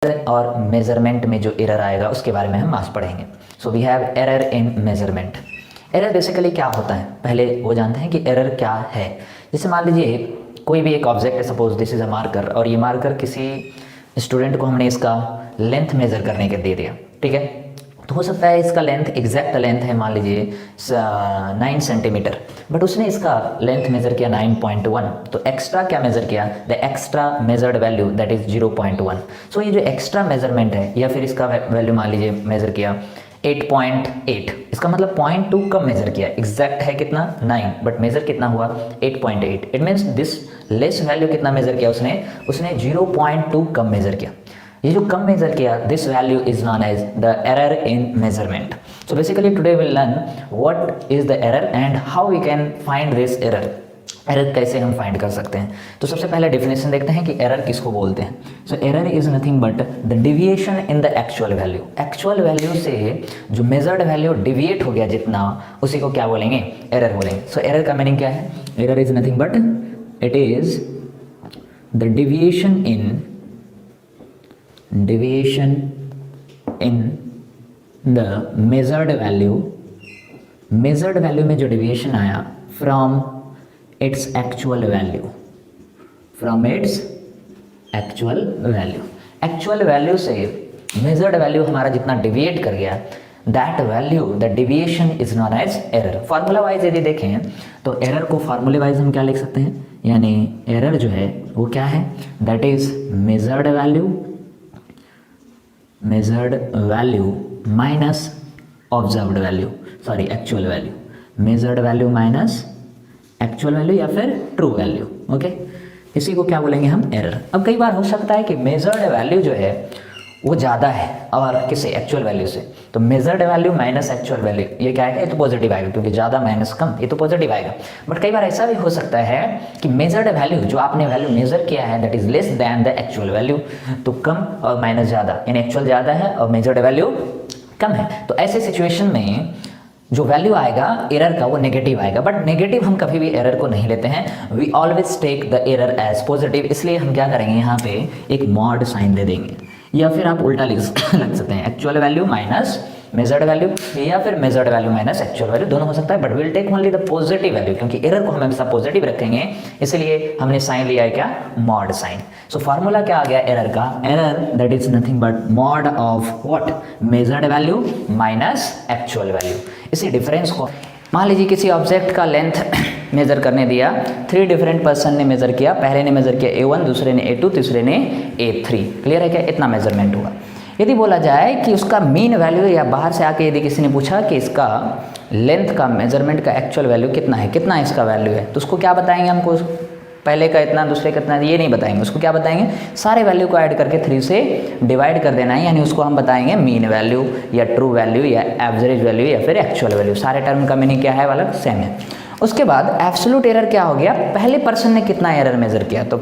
और मेजरमेंट में जो एरर आएगा उसके बारे में हम आज पढ़ेंगे। So we have error in measurement. Error basically क्या होता है, पहले वो जानते हैं कि एरर क्या है। जैसे मान लीजिए कोई भी एक ऑब्जेक्ट है, suppose this is a marker, और ये मार्कर किसी स्टूडेंट को हमने इसका लेंथ मेजर करने के दे दिया, ठीक है। तो हो सकता है इसका लेंथ एग्जैक्ट लेंथ है मान लीजिए 9 सेंटीमीटर, बट उसने इसका लेंथ मेजर किया 9.1, तो एक्स्ट्रा क्या मेजर किया, the extra measured value that is 0.1। सो ये जो एक्स्ट्रा मेजरमेंट है, या फिर इसका वैल्यू मान लीजिए मेजर किया 8.8, इसका मतलब 0.2 कम मेजर किया। एग्जैक्ट है कितना 9, बट मेजर कितना हुआ 8.8। It means this less value कितना मेजर किया उसने 0.2 कम मेजर किया। ये जो कम मेजर किया, this value is known as the error in measurement. So basically today will learn what is the error and how we can find this error. Error कैसे हम फाइंड कर सकते हैं, तो सबसे पहले डेफिनेशन देखते हैं कि एरर किसको बोलते हैं। So error is nothing but the deviation in the actual value. Actual value से जो मेजर्ड वैल्यू डिविएट हो गया जितना, उसी को क्या बोलेंगे, एरर बोलेंगे। सो एरर का मीनिंग क्या है, error is nothing but it is the deviation in the measured value में जो डिविएशन आया फ्रॉम इट्स एक्चुअल वैल्यू से मेजर्ड वैल्यू हमारा जितना डिविएट कर गया, that value the deviation is known as error. Formula wise यदि देखें तो एरर को फार्मूले वाइज हम क्या लिख सकते हैं, यानी एरर जो है वो क्या है, that is measured value minus observed value, sorry actual value, measured value minus actual value या फिर ट्रू वैल्यू। ओके, इसी को क्या बोलेंगे हम, एरर। अब कई बार हो सकता है कि मेजर्ड वैल्यू जो है वो ज़्यादा है और किसी एक्चुअल वैल्यू से, तो measured value minus actual value ये क्या है, ये तो पॉजिटिव आएगा, क्योंकि ज़्यादा माइनस कम, ये तो पॉजिटिव आएगा। बट कई बार ऐसा भी हो सकता है कि मेजर्ड वैल्यू जो आपने वैल्यू मेजर किया है that is less than the actual value, तो कम और माइनस ज़्यादा, यानी एक्चुअल ज़्यादा है और मेजर्ड वैल्यू कम है। तो ऐसे सिचुएशन में जो वैल्यू आएगा एरर का वो नेगेटिव आएगा। बट नेगेटिव हम कभी भी एरर को नहीं लेते हैं, we always take the error as positive. इसलिए हम क्या करेंगे, यहाँ पे एक मॉड साइन दे देंगे, या फिर आप उल्टा लिख सकते हैं, actual value minus measured value, या फिर measured value minus actual value, दोनों हो सकता है। But will take only the positive value, क्योंकि एरर को हम हमेशा पॉजिटिव रखेंगे, इसलिए हमने साइन लिया है क्या, मॉड साइन। सो फार्मूला क्या आ गया एरर का, error that is nothing but mod of what, measured value minus actual value. इसी डिफरेंस को मान लीजिए किसी ऑब्जेक्ट का लेंथ मेजर करने दिया, 3 डिफरेंट पर्सन ने मेजर किया, पहले ने मेजर किया A1, दूसरे ने A2, तीसरे ने A3। क्लियर है क्या, इतना मेजरमेंट हुआ। यदि बोला जाए कि उसका मीन वैल्यू, या बाहर से आके यदि किसी ने पूछा कि इसका लेंथ का मेजरमेंट का एक्चुअल वैल्यू कितना है, कितना इसका वैल्यू है, तो उसको क्या बताएंगे, हमको पहले का इतना दूसरे का इतना ये नहीं बताएंगे, उसको क्या बताएंगे, सारे वैल्यू को ऐड करके 3 से डिवाइड कर देना है, यानी उसको हम बताएंगे मीन वैल्यू या ट्रू वैल्यू या एवरेज वैल्यू या फिर एक्चुअल वैल्यू। सारे टर्म का मीनिंग क्या है वाला सेम है। उसके बाद एब्सोल्यूट एरर क्या हो गया, पहले पर्सन ने कितना एरर मेजर किया, तो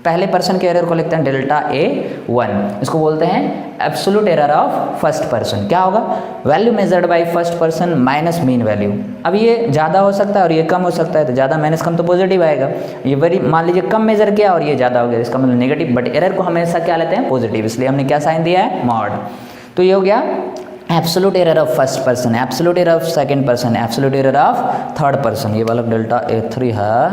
पहले पर्सन के एरर को लिखते हैं डेल्टा A1, इसको बोलते हैं absolute error of first person. क्या होगा, value measured by first person minus mean value. अब ये ज़्यादा हो सकता है और ये कम हो सकता है, तो ज़्यादा माइनस कम तो पॉजिटिव आएगा। ये वेरी मान लीजिए कम मेजर किया और ये ज़्यादा हो गया, इसका मतलब नेगेटिव, बट एरर को हमेशा क्या लेते हैं, पॉजिटिव, इसलिए हमने क्या साइन दिया है, मॉड। तो ये हो गया absolute error of first person, absolute error of second person, absolute error of third person. ये वाला डेल्टा A3 है,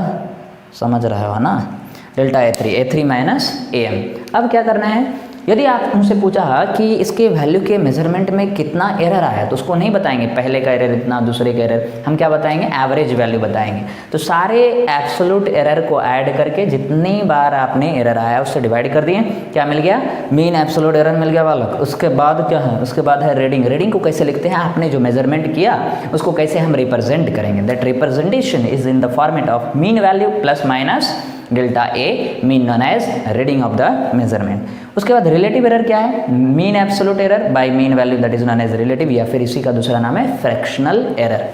समझ रहे हो ना, डेल्टा A3 माइनस AM। अब क्या करना है, यदि आप उनसे पूछा कि इसके वैल्यू के मेजरमेंट में कितना एरर आया, तो उसको नहीं बताएंगे पहले का एरर इतना, दूसरे का एरर, हम क्या बताएंगे, एवरेज वैल्यू बताएंगे। तो सारे एब्सोल्यूट एरर को ऐड करके जितनी बार आपने एरर आया उससे डिवाइड कर दिए, क्या मिल गया, मीन एब्सोल्यूट एरर मिल गया वाला। उसके बाद क्या है, उसके बाद है रीडिंग। रीडिंग को कैसे लिखते हैं, आपने जो मेजरमेंट किया उसको कैसे हम रिप्रेजेंट करेंगे, that representation is in the format of mean value plus minus delta A, mean known as reading of the measurement. उसके बाद रिलेटिव एरर क्या है, mean absolute error by mean value that is known as relative, या फिर इसी का दूसरा नाम है फ्रैक्शनल एरर।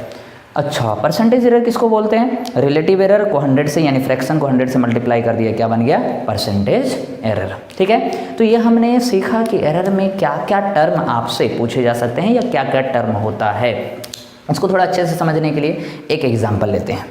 अच्छा, परसेंटेज एरर किसको बोलते हैं, रिलेटिव एरर को 100 से, यानी फ्रैक्शन को 100 से मल्टीप्लाई कर दिया, क्या बन गया, परसेंटेज एरर। ठीक है, तो ये हमने सीखा कि एरर में क्या क्या टर्म आपसे पूछे जा सकते हैं या क्या क्या टर्म होता है। इसको थोड़ा अच्छे से समझने के लिए एक एग्जाम्पल लेते हैं।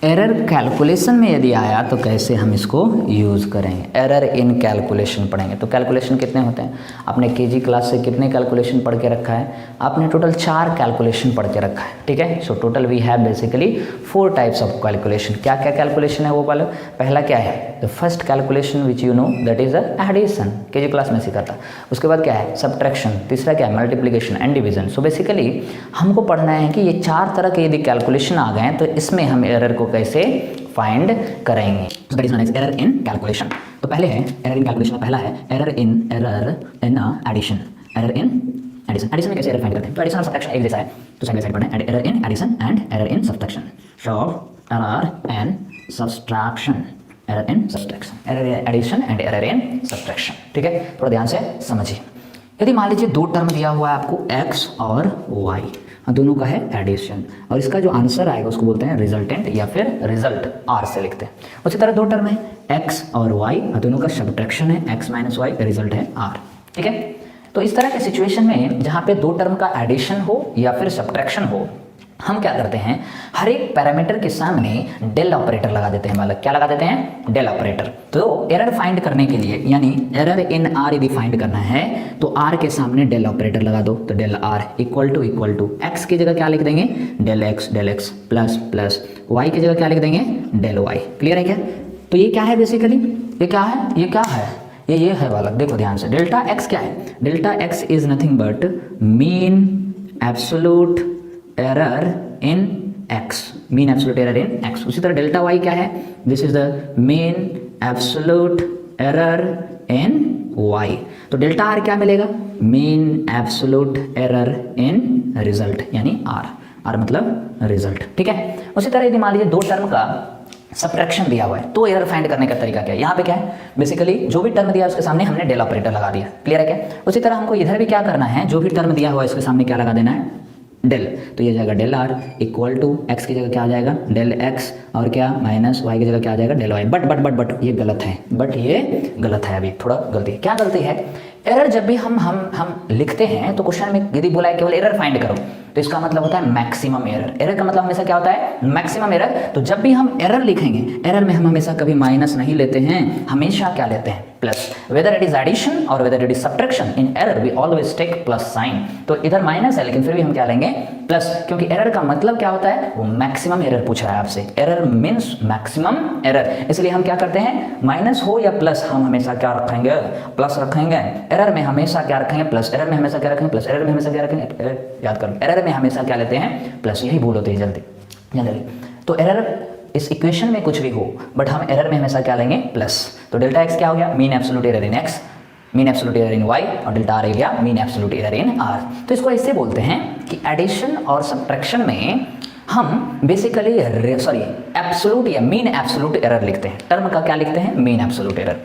एरर कैलकुलेशन में यदि आया तो कैसे हम इसको यूज़ करेंगे, एरर इन कैलकुलेशन पढ़ेंगे। तो कैलकुलेशन कितने होते हैं, आपने केजी क्लास से कितने कैलकुलेशन पढ़ के रखा है, आपने टोटल 4 कैलकुलेशन पढ़ के रखा है, ठीक है। So total we have basically 4 types of calculation. क्या क्या कैलकुलेशन है वो वाला, पहला क्या है, the first calculation which you know that is addition, KG class में सीखा था। उसके बाद क्या है, सब्ट्रैक्शन, तीसरा क्या है, multiplication and division. So basically हमको पढ़ना है कि ये 4 तरह के यदि कैलकुलेशन आ गए तो इसमें हम एरर को कैसे फाइंड करेंगे। That is known as error in calculation. तो पहले है एरर इन कैलकुलेशन, पहला है error in addition, error in addition. Addition में कैसे एरर फाइंड करते हैं, तो एडिशन और सब्ट्रैक्शन एक जैसा है, तो साइड बाय साइड पढ़ना है, error in addition and error in subtraction. So error in subtraction, error in subtraction, error in addition and error in subtraction, ठीक है। थोड़ा ध्यान से समझिए। यदि मान लीजिए 2 टर्म दिया हुआ है आपको x और y, दोनों का है एडिशन, और इसका जो आंसर आएगा उसको बोलते हैं रिजल्टेंट या फिर रिजल्ट, r से लिखते हैं। उसी तरह 2 टर्म है x और y, दोनों का सब्ट्रैक्शन है x माइनस वाई, रिजल्ट है r, ठीक है। तो इस तरह के सिचुएशन में जहाँ पे 2 टर्म का एडिशन हो या फिर सब्ट्रैक्शन हो, हम क्या करते हैं, हर एक पैरामीटर के सामने डेल ऑपरेटर लगा देते हैं। मतलब क्या लगा देते हैं, डेल ऑपरेटर। तो एरर फाइंड करने के लिए, यानी एरर इन आर यदि फाइंड करना है तो आर के सामने डेल ऑपरेटर लगा दो। तो del r equal to x की जगह क्या लिख देंगे, del x plus plus y की जगह क्या लिख देंगे, डेल वाई। क्लियर है क्या। तो ये क्या है बेसिकली, ये क्या है, ये क्या है, ये है वाला, देखो ध्यान से। डेल्टा एक्स क्या है, delta x is nothing but mean absolute error in x, mean absolute error in x। उसी तरह डेल्टा y क्या है, this is the mean absolute error in y। तो डेल्टा r क्या मिलेगा, मीन एब्सोल्यूट एरर इन result, यानी r मतलब result, ठीक है। उसी तरह यदि मान लीजिए 2 टर्म का सब्ट्रैक्शन दिया हुआ है तो एरर फाइंड करने का तरीका क्या है, यहाँ पे क्या है, बेसिकली जो भी टर्म दिया है उसके सामने हमने डेल ऑपरेटर लगा दिया। क्लियर है क्या। उसी तरह हमको इधर भी क्या करना है, जो भी टर्म दिया हुआ है इसके सामने क्या लगा देना है, डेल। तो ये जाएगा del r equal to x की जगह क्या आ जाएगा, डेल एक्स, और क्या माइनस वाई की जगह क्या आ जाएगा, डेल वाई। बट ये गलत है, ये गलत है, अभी थोड़ा गलती है। क्या गलती है, एरर जब भी हम लिखते हैं तो क्वेश्चन में यदि बोला है केवल एरर फाइंड करो, तो इसका मतलब होता है मैक्सिमम एरर। एरर का मतलब हमेशा क्या होता है, मैक्सिमम एरर। तो जब भी हम एरर लिखेंगे, एरर में हम हमेशा कभी माइनस नहीं लेते हैं, हमेशा क्या लेते हैं, plus. Whether it is addition और whether it is subtraction, in error we always take plus sign. तो इधर माइनस है लेकिन फिर भी हम क्या लेंगे, प्लस, क्योंकि एरर का मतलब क्या होता है, वो मैक्सिमम एरर पूछ रहा है आपसे। एरर मीन्स मैक्सिमम एरर, इसलिए हम क्या करते हैं, माइनस हो या प्लस, हम हमेशा क्या रखेंगे, प्लस रखेंगे। एरर में हमेशा क्या रखेंगे, प्लस। एरर में हमेशा क्या रखेंगे, प्लस। एरर में हमेशा क्या रखेंगे, याद करो, एरर में हमेशा क्या लेते हैं, प्लस। यही भूल होती है जल्दी। तो एरर इस इक्वेशन में कुछ भी हो, बट हम एरर में हमेशा क्या लेंगे, प्लस। तो डेल्टा एक्स क्या हो गया, mean absolute error in x, mean absolute error in y, और डेल्टा आर गया mean absolute error in r. तो इसको ऐसे बोलते हैं कि एडिशन और सब्ट्रैक्शन में हम बेसिकली एब्सोल्यूट या मीन एब्सोल्यूट एरर लिखते हैं। टर्म का क्या लिखते हैं, मीन एब्सोल्यूट एरर,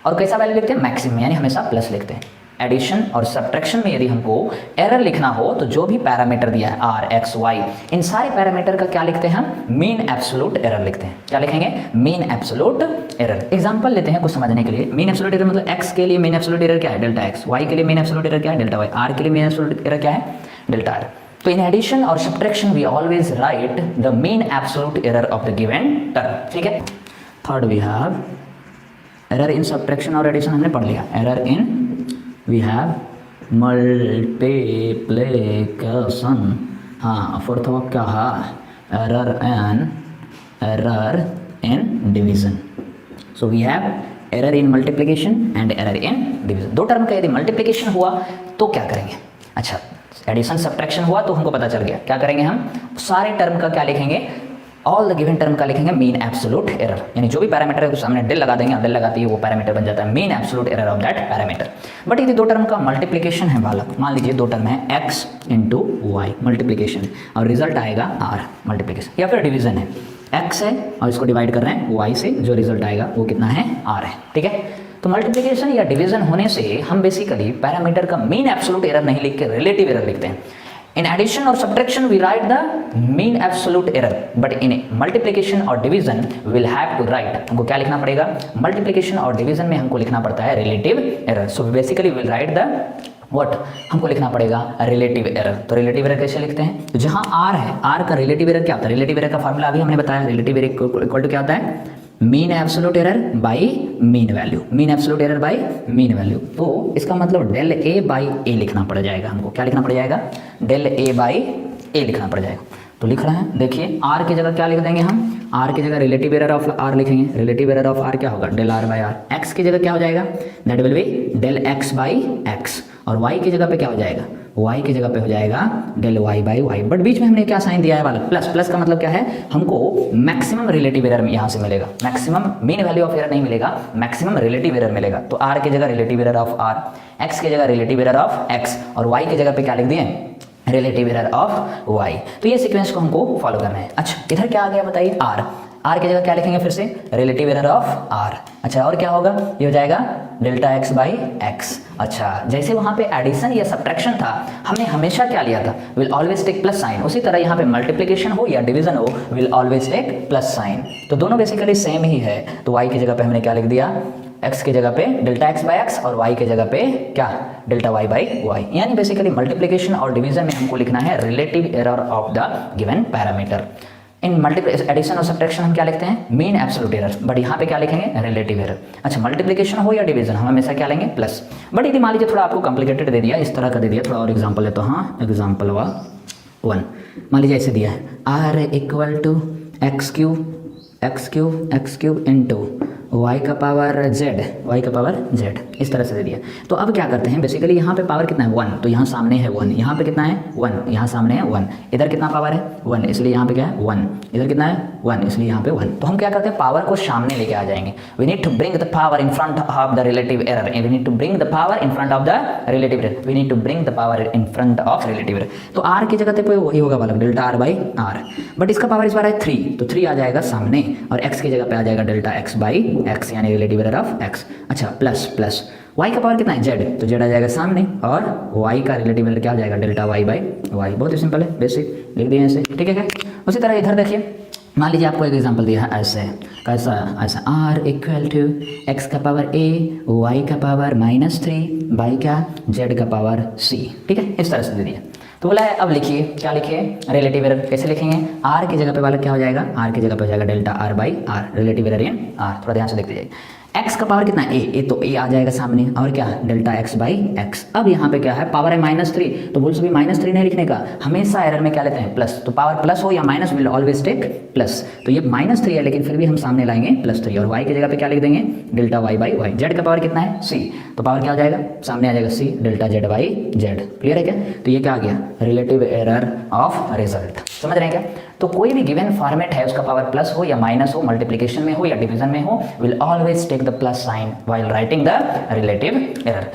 और कैसा वैल्यू लिखते हैं, मैक्सिमम, यानी हमेशा प्लस लिखते हैं। एडिशन और सब्ट्रैक्शन में यदि हमको एरर लिखना हो तो जो भी पैरामीटर दिया है आर एक्स वाई, इन सारे पैरामीटर का क्या लिखते हैं हम, मीन एब्सोल्यूट एरर लिखते हैं। क्या लिखेंगे, मीन एब्सोल्यूट एरर। एग्जांपल लेते हैं कुछ समझने के लिए। मीन एब्सोल्यूट एरर मतलब एक्स के लिए मीन एब्सोल्यूट एरर क्या है, डेल्टा एक्स। वाई के लिए मीन एब्सोल्यूट एरर क्या है, डेल्टा वाई। आर के लिए मीन एब्सोल्यूट एरर क्या है, डेल्टा आर। तो इन एडिशन और subtraction we always write the mean absolute error of the given term, ठीक है। Third we have error in subtraction और एडिशन, हमने पढ़ लिया। Error in we have multiplication, हाँ। फोर्थ वर्क क्या है, error in division. So we have error in multiplication and error in division. 2 term का यदि मल्टीप्लिकेशन हुआ तो क्या करेंगे, अच्छा, एडिशन सब्ट्रैक्शन हुआ तो हमको पता चल गया, क्या करेंगे हम, सारे टर्म का क्या लिखेंगे, ऑल द गिवन टर्म का लिखेंगे मीन एब्सोल्यूट एरर, यानी जो भी पैरामीटर है उसके सामने डेल लगा देंगे, डेल लगाते ही वो पैरामीटर बन जाता है mean absolute error of that parameter. But यदि 2 टर्म का मल्टीप्लिकेशन है बालक, मान लीजिए 2 टर्म है x इंटू वाई मल्टीप्लिकेशन, और रिजल्ट आएगा r मल्टीप्लिकेशन, या फिर डिवीजन है, x है और इसको डिवाइड कर रहे हैं y से, जो रिजल्ट आएगा वो कितना है, r है, ठीक है। तो मल्टीप्लिकेशन या डिवीजन होने से हम बेसिकली पैरामीटर का मीन एब्सोल्यूट एरर नहीं लिख के रिलेटिव एरर लिखते हैं। In addition or subtraction, we write the mean absolute error, but in multiplication or division, we will have to write. हमको क्या लिखना पड़ेगा, multiplication और division में हमको लिखना पड़ता है relative error. So basically, we will write the what, हमको लिखना पड़ेगा रिलेटिव एरर। तो रिलेटिव एरर कैसे लिखते हैं, तो जहाँ आर है, आर का रिलेटिव एरर क्या होता है, रिलेटिव एरर का फार्मूला अभी हमने बताया, रिलेटिव एरर इक्वल टू क्या होता है, mean absolute error by mean value, mean absolute error by mean value. तो इसका मतलब डेल ए बाई ए लिखना पड़ जाएगा, हमको क्या लिखना पड़ जाएगा, डेल ए बाई ए लिखना पड़ जाएगा। तो लिख रहे हैं, देखिए आर की जगह क्या लिख देंगे हम, आर की जगह रिलेटिव एरर ऑफ आर लिखेंगे, रिलेटिव एरर ऑफ आर क्या होगा, del r by r. X की जगह क्या हो जाएगा, that will be del x by x, और वाई की जगह पे क्या हो जाएगा, वाई की जगह पे हो जाएगा del y by y. But बीच में हमने क्या साइन दिया है वाला प्लस, प्लस का मतलब क्या है, हमको मैक्सिमम रिलेटिव एरर यहाँ से मिलेगा, maximum mean value of error नहीं मिलेगा, मैक्सिमम रिलेटिव एरर मिलेगा। तो आर की जगह relative error of r, x की जगह रिलेटिव एरर ऑफ एक्स, और वाई की जगह पे क्या लिख दिए, रिलेटिव एरर ऑफ वाई। तो ये सीक्वेंस को हमको फॉलो करना है। अच्छा इधर क्या आ गया बताइए, आर, आर की जगह क्या लिखेंगे फिर से, रिलेटिव एरर ऑफ आर। अच्छा और क्या होगा, ये हो जाएगा डेल्टा एक्स बाई एक्स। अच्छा जैसे वहाँ पे एडिशन या सब्ट्रैक्शन था, हमने हमेशा क्या लिया था, will always take plus sign, उसी तरह यहाँ पे मल्टीप्लिकेशन हो या डिवीजन हो, will always take plus sign. तो दोनों बेसिकली सेम ही है। तो वाई की जगह पे हमने क्या लिख दिया, x की जगह पे डेल्टा एक्स बाई एक्स, और y की जगह पे क्या, डेल्टा y बाई वाई। यानी बेसिकली मल्टीप्लिकेशन और डिवीजन में हमको लिखना है relative error of the given parameter. In multiplication addition और सब्ट्रैक्शन हम क्या लिखते हैं, मीन एब्सोल्यूट एरर, बट यहाँ पे क्या लिखेंगे, रिलेटिव एरर। अच्छा मल्टीप्लिकेशन हो या डिवीजन हम हमेशा क्या लेंगे, प्लस। बट यदि मान लीजिए थोड़ा आपको कॉम्प्लिकेटेड दे दिया, इस तरह का दे दिया, थोड़ा और एग्जाम्पल है तो हाँ एग्जाम्पल 1 मान लीजिए ऐसे दिया है, r equal to x cube into y का पावर z, इस तरह से दे दिया। तो अब क्या करते हैं, बेसिकली यहाँ पे पावर कितना है 1, तो यहाँ सामने है 1, यहाँ पे कितना है 1, यहाँ सामने है 1, इधर कितना पावर है 1, इसलिए यहाँ पे क्या है 1, इधर कितना है 1, इसलिए यहाँ पे 1। तो हम क्या करते हैं, पावर को सामने लेके आ जाएंगे। We need to bring the power in front of the relative error, we need to bring the power in front of the relative error, we need to bring the power in front of relative error. तो r की जगह पे वही होगा वाला delta r by r, but इसका power इस बार है 3, तो 3 आ जाएगा सामने, और x की जगह पे आ जाएगा डेल्टा x बाई x, यानी रिलेटिव एरर ऑफ x। अच्छा प्लस प्लस y का पावर कितना है z, तो z आ जाएगा सामने, और y का रिलेटिव एरर क्या हो जाएगा, डेल्टा y बाई y। बहुत ही सिंपल है, बेसिक लिख दिए ऐसे, ठीक है क्या। उसी तरह इधर देखिए, मान लीजिए आपको एक एग्जांपल दिया है ऐसे, कैसा ऐसा, r इक्वल टू x का पावर a, y का पावर -3 बाई क्या, z का पावर c, ठीक है, इस तरह से दे दिया। तो बोला है अब लिखिए, क्या लिखिए, रिलेटिव एरर कैसे लिखेंगे, r की जगह पे वाला क्या हो जाएगा, r की जगह पे हो जाएगा delta r by r, relative error in r। थोड़ा ध्यान से देखते जाइए, x का पावर कितना है a, तो a आ जाएगा सामने, और क्या डेल्टा x बाई x। अब यहाँ पे क्या है, पावर है -3, तो बोल सभी -3 नहीं लिखने का, हमेशा एरर में क्या लेते हैं प्लस, तो पावर प्लस हो या minus will always take plus. तो ये -3 है, लेकिन फिर भी हम सामने लाएंगे +3, और y की जगह पे क्या लिख देंगे, delta y by y। z का पावर कितना है c, तो पावर क्या हो जाएगा, सामने आ जाएगा c, delta z by z। Clear है क्या। तो ये क्या आ गया, रिलेटिव एरर ऑफ रिजल्ट। समझ रहे हैं क्या। तो कोई भी गिवन फॉर्मेट है, उसका पावर प्लस हो या माइनस हो, मल्टीप्लिकेशन में हो या डिवीजन में हो, will always take the plus sign while writing the relative error.